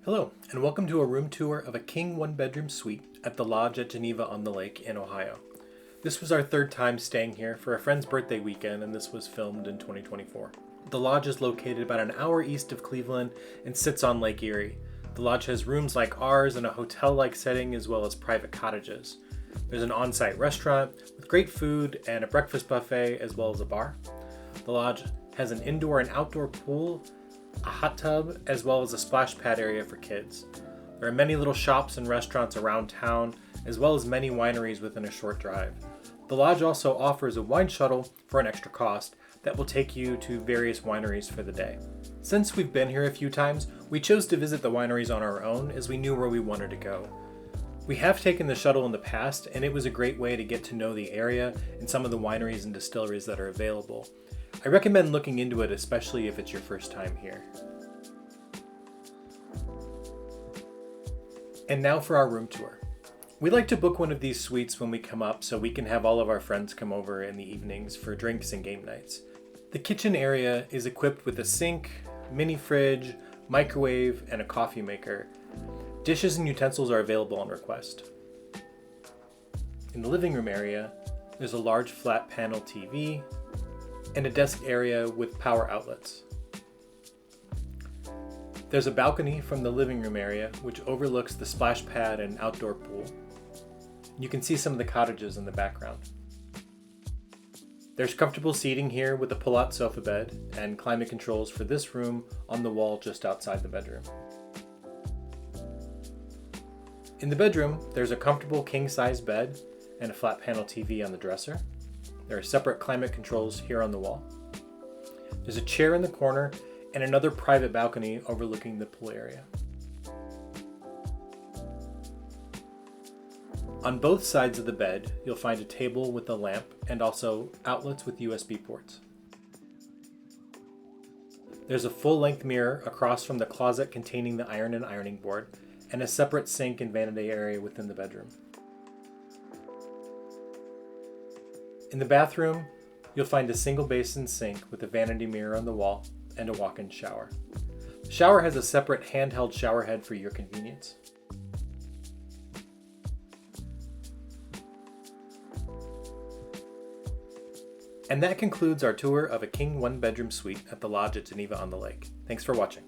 Hello, and welcome to a room tour of a king one-bedroom suite at the Lodge at Geneva-on-the-Lake in Ohio. This was our third time staying here for a friend's birthday weekend, and this was filmed in 2024. The Lodge is located about an hour east of Cleveland and sits on Lake Erie. The Lodge has rooms like ours in a hotel-like setting as well as private cottages. There's an on-site restaurant with great food and a breakfast buffet as well as a bar. The Lodge has an indoor and outdoor pool, a hot tub, as well as a splash pad area for kids. There are many little shops and restaurants around town, as well as many wineries within a short drive. The Lodge also offers a wine shuttle for an extra cost that will take you to various wineries for the day. Since we've been here a few times, we chose to visit the wineries on our own as we knew where we wanted to go. We have taken the shuttle in the past, and it was a great way to get to know the area and some of the wineries and distilleries that are available. I recommend looking into it, especially if it's your first time here. And now for our room tour. We like to book one of these suites when we come up so we can have all of our friends come over in the evenings for drinks and game nights. The kitchen area is equipped with a sink, mini fridge, microwave, and a coffee maker. Dishes and utensils are available on request. In the living room area, there's a large flat panel TV, and a desk area with power outlets. There's a balcony from the living room area which overlooks the splash pad and outdoor pool. You can see some of the cottages in the background. There's comfortable seating here with a pull-out sofa bed and climate controls for this room on the wall just outside the bedroom. In the bedroom, there's a comfortable king-size bed and a flat panel TV on the dresser. There are separate climate controls here on the wall. There's a chair in the corner and another private balcony overlooking the pool area. On both sides of the bed, you'll find a table with a lamp and also outlets with USB ports. There's a full-length mirror across from the closet containing the iron and ironing board, and a separate sink and vanity area within the bedroom. In the bathroom, you'll find a single basin sink with a vanity mirror on the wall and a walk-in shower. The shower has a separate handheld shower head for your convenience. And that concludes our tour of a king one-bedroom suite at the Lodge at Geneva-on-the-Lake. Thanks for watching.